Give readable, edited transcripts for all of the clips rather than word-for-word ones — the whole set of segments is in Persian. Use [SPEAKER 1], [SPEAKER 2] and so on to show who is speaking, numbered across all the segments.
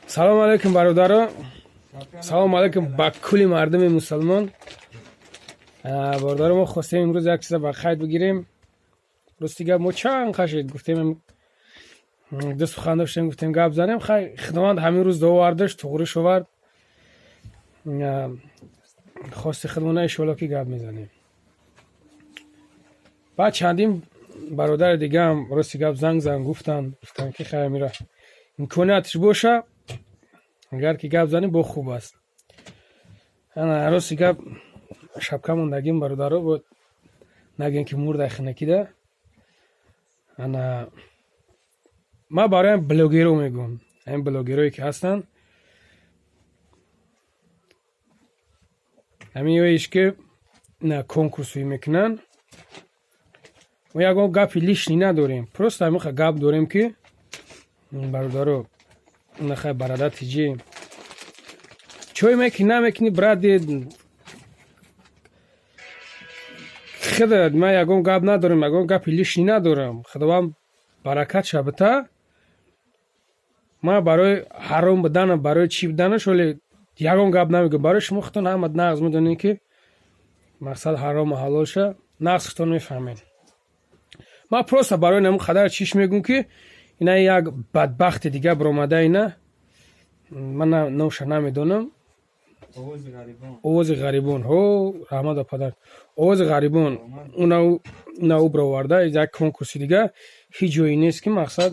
[SPEAKER 1] салом алейкум бародаро, салом алейкум ба кулли мардуми мусалмон. Бародаро, мо хостем имрӯз як чиза ба қайд бигирем. Рости гап мо чанд хашид гуфтем ду сухан доштем, гуфтем гап занем. Худованд ҳамин рӯз довардаш туғриш овард. хости худмона иншоалло ки гап мезанем. баъд чандин бародари дигаам рости гап занг гуфтанд ки хай мира имкониятш боша, агар ки гап занем бо хуб аст. рости гап шабка мондагим бародаро бо нагем ки мурдай хинакида. ма бароям блогеро мегӯм. ин блогерое ки ҳастанд, ҳамин ёиш ки конкурсҳои мекунанд. мо ягон гапи лишни надорем, просто ҳамиха гап дорем ки бародаро нахай барада тиҷи чой мекунӣ намекунӣ бради худат. ман ягон гап надорем, ягон гапи лишни надорам. худованд баракат шабита. ман барои ҳаром будана, барои чӣ будана шоли ягон гап намегӯям. барои шумо худтон ҳамат нағз медонем ки мақсад ҳарому ҳалол ша, нағз худтон мефаҳмед. ман просто барои намун қадар чиш мегӯям ки ина як бадбахти дига биромада. ина ман нуша намедонам. овози ғарибон. ҳо раҳмат ба падар. овози ғарибон уна ӯ бироварда. як конкурси дига ҳеҷ ҷое нест ки мақсад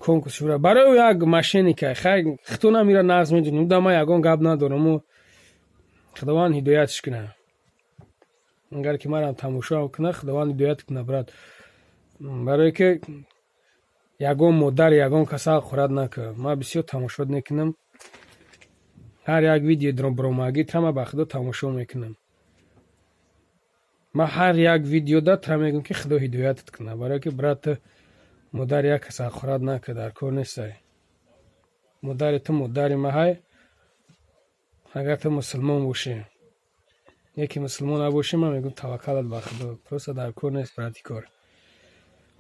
[SPEAKER 1] конкурс шура. барои як машиника хай худтонам ира нағз медонем. да ман ягон гап надорам. худованд ҳидоятш куна. агар ки манам тамошо куна, худованд ҳидоят куна брат. барое ки ягон модар ягон касал хӯрад накунад. ман бисёр тамошот мекунам. ҳар як видео биромагӣ тама ба худо тамошо мекунам. ман ҳар як видеода тра мегӯям ки худо ҳидоятат куна. барое ки брат модар як касал хӯрад накунад, дар кор нестай. модари ту модари ма ҳай. агар ту мусулмон бошӣ, яке мусулмон набошӣ, ман мегӯям таваккалат ба худо. просто дар кор нест брати кор.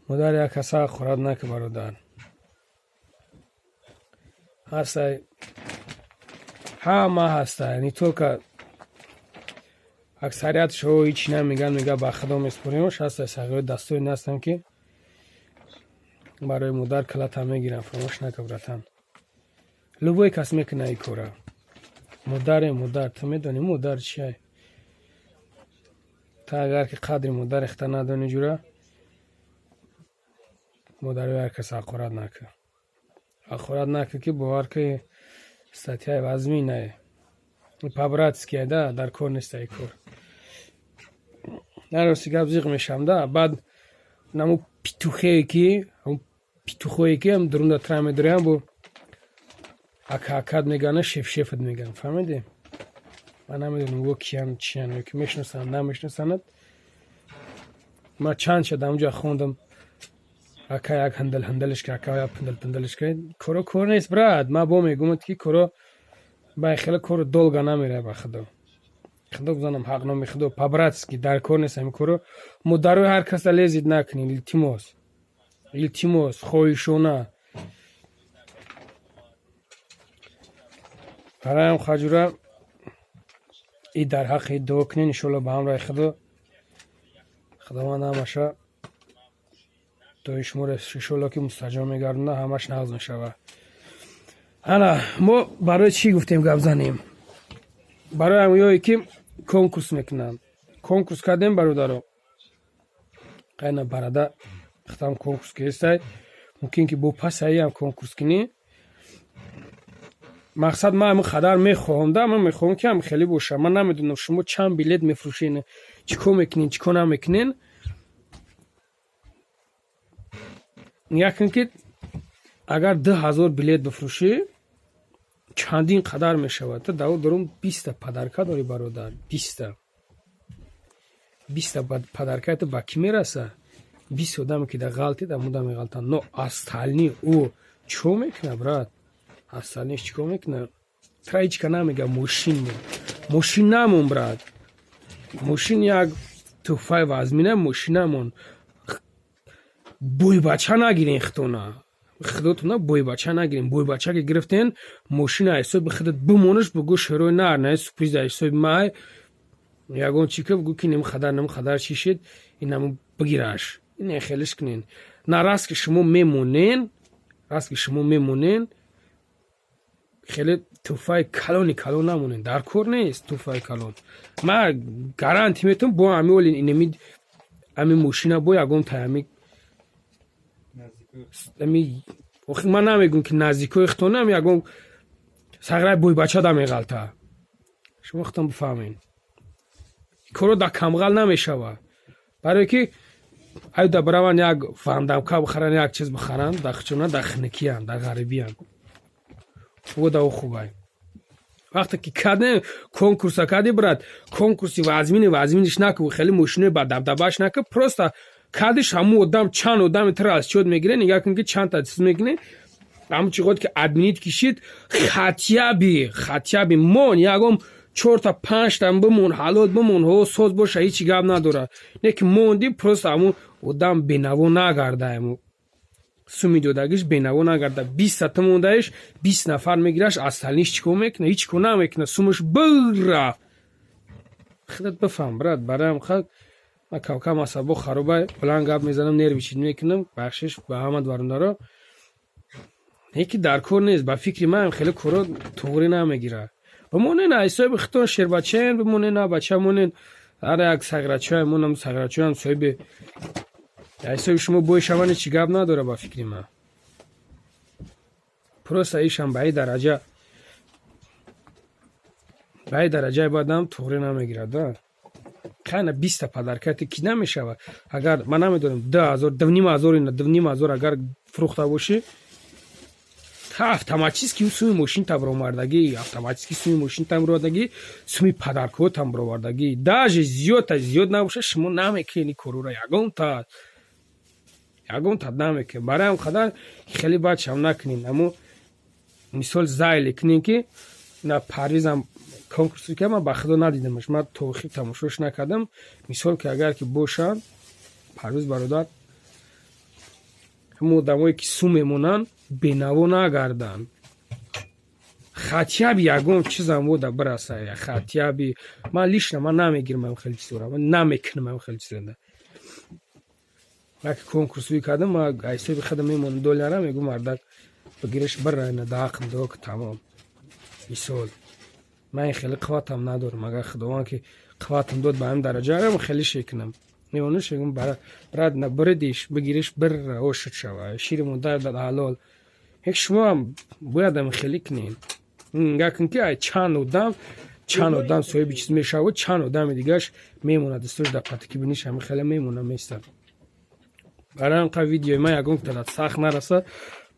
[SPEAKER 1] модар як касал хӯрад накун бародар. ҳастай ҳама ҳастай. не толка аксариятшо ҳеҷ намегӯянд, мегӯянд ба худо меспоримаш. ҳастай сағирои дастори ҳастанд ки барои модар калата мегирам. фаромӯш накун братан. любой кас мекуна ин кора. модаре модар. ту медонӣ модар чия? та агар ки қадри модари худта надонӣ ҷура, модаро як кас ҳақорат накун. ҳақорат накун ки бовар ки статьяи вазми не по-братски да, дар кор неста ин кор. нарости гап зиқ мешам да. баъд наму питухое ки ҳам дурунда тра медорям бо акакат мегана, шефшефат меган. фаҳмиди? ман намедонам во киян чиян, ки мешиносанд намешиносанд. ман чанд шуда онҷа хондам. ака як ҳандалиш ки, ака як пиндалиш ки. коро кор нест брат. ман бо мегӯмад ки коро ба хеле коро долга намера ба худо. худо бизанам ҳақ номи худо по-братски дар кор нест ҳамин коро. модарои ҳар каса лезид накунед. илтимос хоҳишона. бароям хаҷура и дар ҳаққи дуо кунед. иншоалло ба ҳамроҳи худо худованд ҳамаша дуои шуморо иншоалло ки мустаҷоб мегардона, ҳамаш нағз мешава. ана мо барои чӣ гуфтем гап занем? барои ҳамоёе ки конкурс мекунанд. конкурс кардем бародаро. қайна барада худам конкурс кестай. мумкин ки бо пасаи ҳам конкурс кунӣ. мақсад ман ҳамин қадар мехоҳам да. ман мехоҳам ки ҳам хеле боша. ман намедонам шумо чанд билет мефурӯшен, чӣ кор мекунен, чӣ кор намекунен. якин ки агар 2000 билет бифурӯшӣ, чандин қадар мешавад. та даво дорум 20 падарка дорӣ бародар. 20 падарка ту ба кӣ мераса? 20 одаме ки да ғалти да муда меғалтанд. но остальни ӯ чо мекуна брат? остальниш чӣ кор мекуна? тра ҳеҷка намега мошин намон брат. мошин як туҳфаи вазмина. мошин намон. бӯйбача нагирен худтона. خودتون بوی بچه نگیرین. بوی بچه که گرفتین ماشین ایسا به خودت بمونش بگو شروع نه سپریز ایسا مای یگون چی که بگو که نم خدر چی شد این همون بگیرش. این خیلیش کنین. نه راست که شما میمونین خیلی توفای کلون نمونین. در کور نیست توفای کلون. ما گارانتی میتونم با امی ولین اینمی امی ماشینا با یگون تامی امی وقتی من نمیگم که نزدیکو اختونم یگون سگرای بوی بچه دا میغلطه. شما اختم بفهمین کورو دا کمغل نمیشوه. برای که ایو دا براون یک فاندمکا بخرن یک چیز بخرن دا خچونه دا خنکی هم دا غریبی هم او دا خوبه. وقتی که کده کنکورس کده برد کنکورسی وازمینش نکه خیلی ماشینه با دبدباش نکه پروستا کدش همو ادم چند ادم تراس شد میگیره نگاه کن که چند تا چیز میگیره همون چیزی که ادمینیت کشید خطیابی مون یگم 4 تا 5 تا بمون حالات بمون هو سوز باشه هیچ گپ نداره. نه که موندی پروستا همون ادم بینوو نگرده همون سومی دودگیش بینوو نگرده 20 تا موندهش 20 نفر میگیرش اصلیش چیکو میکنه هیچ کو نمیکنه سومش بره. خودت بفهم برات برایم خود ما کاکا عصبو خرابه بلند گپ میزنم نیر بیچید میکنم بخشش به احمد ورندارا یکی در کور نیست. با فکر من خیلی کورو توری نمیگیره. بمونین ایسای بختون شربچین بمونین بچه مونین هر یک سگرچه مونم سگرچه هم سوی ایسای شما بوی شوانه چی گپ نداره. با فکر من پروسه ایشم به این درجه بادم توری نمیگیره ده خیلی 20 تا پدرکتی کی نمیشود. اگر من نمیدونم 10,000 2,500 اگر فروخته باشی автоматически سوی ماشین تام برآوردگی автоматически سوی ماشین تام برآوردگی سوی پدرکو تام برآوردگی даже زیاد نباشه شما نمیکنی کورو را یگون تا نمیکنی. برایم خدا خیلی بچه هم نکنین. اما مثال زایل کنین که نه پرویزم کنکورسی که من با خدا ندیدمش من توخی تماشاش نکردم. مثال که اگر که باشن پرویز برادر همون دمایی که سو میمونن بینوو نگردن. خطیابی یگون چیزم بوده برسه خطیابی من لیشنه من نمیگیرم خیلی چیز رو من نمیکنم خیلی چیز رو وقتی کنکورسی کردم من ایسه به خدا میمونم $2 میگم مردک بگیرش بره نه داخل دوک تمام. مثال من خیلی قوتم ندارم اگر خداوند که قوتم داد به این درجه رو خیلی شکنم میونش میگم برات نبردیش بگیرش بر اوشت شوه شیر مدر داد حلال یک شما هم باید خیلی کنین. گکن که چند ادم سوی بیچیز میشود چند ادم دیگهش میمونه دستوش در پتکی بینیش همه خیلی میمونه میستر. برای اینقدر ویدیوی من یکم تلت سخت نرسه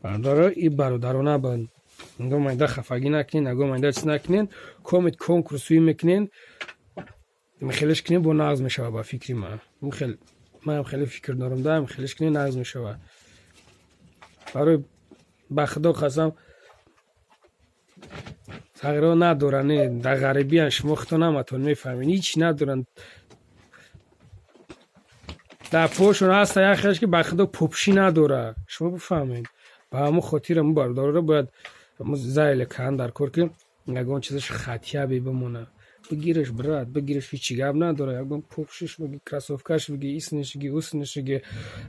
[SPEAKER 1] برادرها این برادرانه بند نگاه مایده خفگی نکنین نگاه مایده چیز نکنین کامت کنکورسوی میکنین خیلیش کنین با نغز میشوه. با فکری من خیلی فکر دارم دارم خیلیش کنین نغز میشوه. برای بخدا قسم تغییرها ندارن در غریبی هن شما خطا نمتون میفهمین هیچ ندارن در پوشون هست یک خیلیش که بخدا پوپشی نداره شما بفهمین. با همون خاطر همون بارداره رو باید زایل کن در کار که نگون چیزش خطیابی بمونه بگیرش برات بگیرش هیچی گپ نداره یگون پوپشش بگی کراسوفکاش بگی ایسنش بگی اوسنش بگی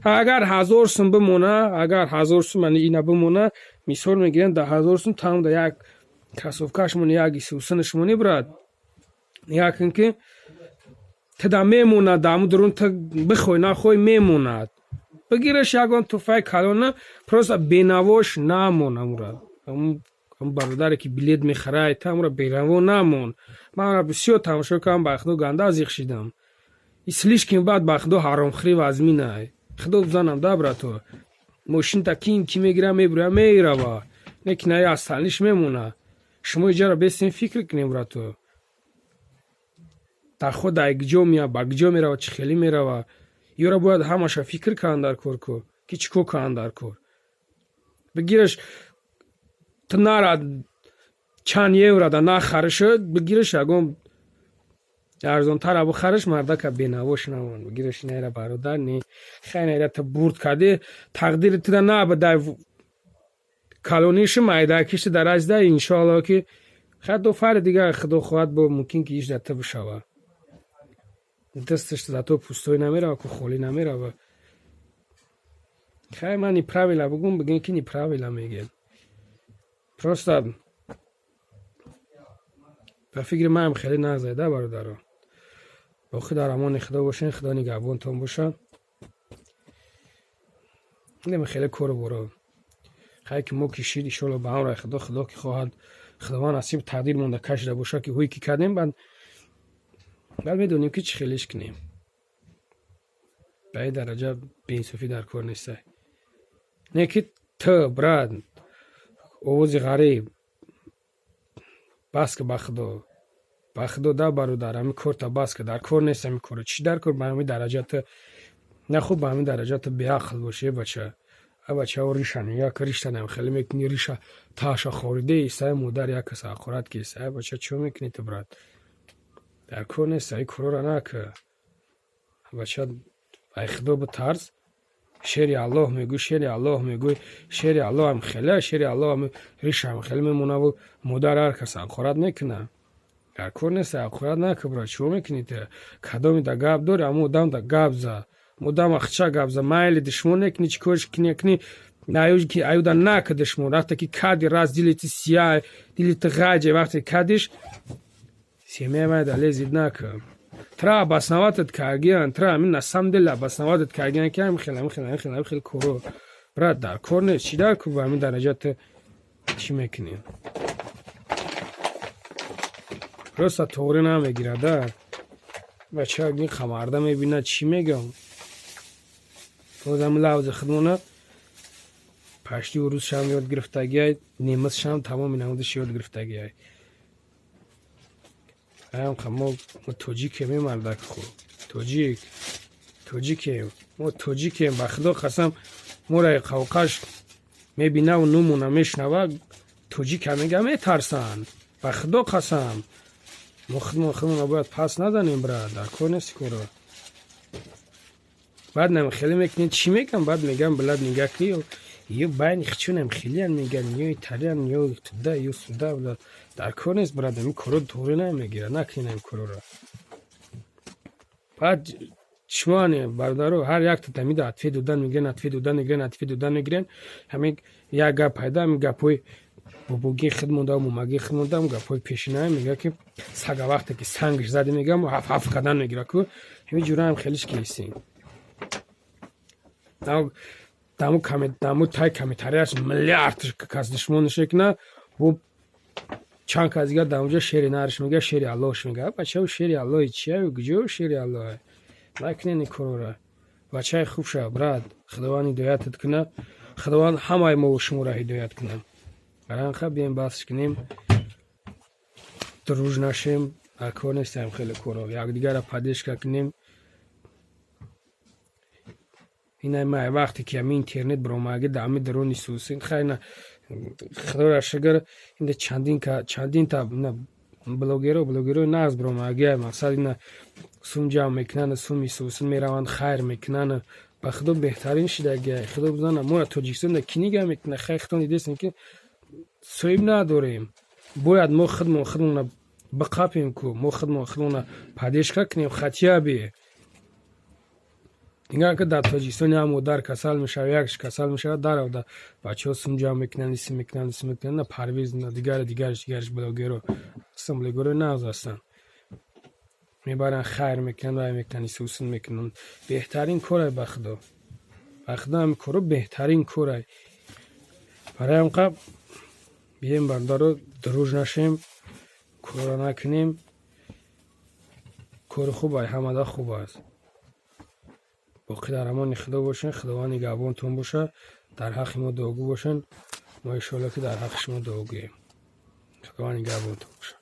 [SPEAKER 1] اگر 1000 سوم بمونه اگر 1000 سوم من اینا بمونه مثال میگیرن 10,000 سوم تام در یک کراسوفکاش مون یک اوسنش مونی برات یکن که تدا میمونه دامو درون تا بخوای نخوای میمونه بگیرش یگون توفای کلونه پروسا بینووش نمونه مراد هم برادری که بلیت میخره تام را بینوو نمون. من بسیار تماشا کردم با خدا گنده از یک شیدم اسلیش که بعد با خدا حرام خری و ازمینه خدا بزنم دبره تو ماشین تا کی میگیره میبره میره نکنه اصلیش میمونه. شما اینجا را بسین فکر کنیم را تو تا خود اگجا میره بگجا میره و چه خیلی میره و یه را باید همشه فکر کن در کار کو که چکو کن در کار بگیرش تو نرد چند یورو دا نخرشد بگیرش اگم ارزان تر ابو خرش مرده که بینوش نمون بگیرش نیره برادر نی خیلی نیره تا برد کرده تقدیر تو دا نه بده کالونیش مایداکیش در از ده انشالله که خد دو فر دیگه خدا خواهد با ممکن که ایش دته بشوه دستش دتو پوستوی نمیره و که خولی نمیره و خیلی من نی правила بگم بگین که نی правила میگن просто به فکر من هم خیلی نزده برادران با خدا امان خدا باشین خدا نگهبانتون باشه نمی خیلی کار برو خیلی که ما کشید ایشالا به همراه خدا که خواهد خداوند نصیب تقدیر مونده کشیده باشه که هوی که کردیم بعد میدونیم که چی خیلیش کنیم به این درجه بی‌انصافی در کار نیسته نه که تو براد اوز غریب بس که به خدا ده برادر همی کار تا بس که در کار نیست همی کار چی در کار به همین درجه تو نه خوب به همین درجه تو بیعقل باشه بچه ها ریشن یا که ریشتن هم خیلی میکنی ریشه تاشا خورده ایسته مادر یا کس آخورت که ایسته بچه چو میکنی تو براد در کار نیست ای کار را نکه بچه ای خدا به طرز شعر الله میگو شعر الله میگو شعر الله هم خیلی شعر الله هم ریشه هم خیلی میمونه و مادر هر کس آخورت نکنه در کار نیست آخورت نکه براد چو میکنی تو کدامی دا گاب داره اما دام دا گاب زا مدام اخچا گاب زا مایل دشمون نکنی چی کارش کنی نایوش که ایودا نکه دشمون وقتی که کدی راز دیلیت سیاه دیلیت غاجه وقتی کدیش سیمه باید علی زید نکه ترا بسنواتت کارگیان ترا من نسام دل بسنواتت کارگیان که خیلی کورو برات در کار نیست چی در کار با همین درجات چی میکنیم راست طوری نمیگیره در بچه ها این خمارده میبینه چی میگم بودم لحظه خدمونه پشتی و روز شام یاد گرفتگی های نیمت شام تمام نمودش یاد گرفتگی های هم ما توجیک میمردک خو توجیک بخدا خسم مورای قوقش میبینه و نمونه میشنوه توجیک میگه میترسن بخدا قسم خودمون باید پس ندانیم براد در کار نیست کارو بعد نمی خیلی میکنید چی میگم بعد میگم بلد نگه که یه بین خچونم خیلی هم میگن یه ایتالیان یه تده یه سوده بلد در کار نیست براد این کارو دوره نمیگیره نکنیم این کارو را بعد شما برادرو هر یک تمیده عطفی دودن میگیرن همین یک گپ پیدا همین گپوی بابوگی خدمونده و مومگی خدمونده هم گپای پیشینه میگه که سگه وقتی که سنگش زده میگم و هف کدن میگیره که همین جوره هم خیلیش کیسیم دامو تای کمی تریش ملیارد که از دشمنش کنه و چند که از دیگر داموجا شیر نارش میگه شیر اللهش میگه بچه و شیر الله چیه و گجه و شیر الله نکنین کنو را بچه خوب شد براد خداوند هدایتت کنه خداوند همه ما و شما را هدایت کنه برای خب بیایم بحث کنیم دروژ نشیم کار نیستیم خیلی کارو یک دیگر را پدیش کنیم این ما وقتی که همین اینترنت برامگه دامی درونی سوسین خیلی خدا را شگر این چندین تا بلوگرو ناز برامگه مقصد این سوم جمع میکنن سومی سوسین میروند خیر میکنن با خدا بهترین شده خدا بزنه ما توجیکسون کنیگه میکنه خیلی خطان دیدستیم که سویم نداریم باید ما خودمون بقاپیم که ما خودمون پدیش کنیم خطیه بیه اینگه که در تاجیکستان هم در کسل میشه یکش کسل میشه در و در بچه ها سمجا میکنن لیسی میکنن نه پرویز نه دیگرش بلاگیرو اصلا بلاگیرو ناز هستن میبرن خیر میکنن و میکنن سوسن میکنن بهترین کاره بخدا هم کارو بهترین کاره برای هم قبل بیایم بردارو دروژ نشیم کارو نکنیم کار خوبه همه دا خوب است باقی در امان خدا باشین خداوند نگهبانتون باشه در حق ما دعاگو باشین ما انشاءالله که در حق شما دعاگوییم خداوند نگهبانتون باشه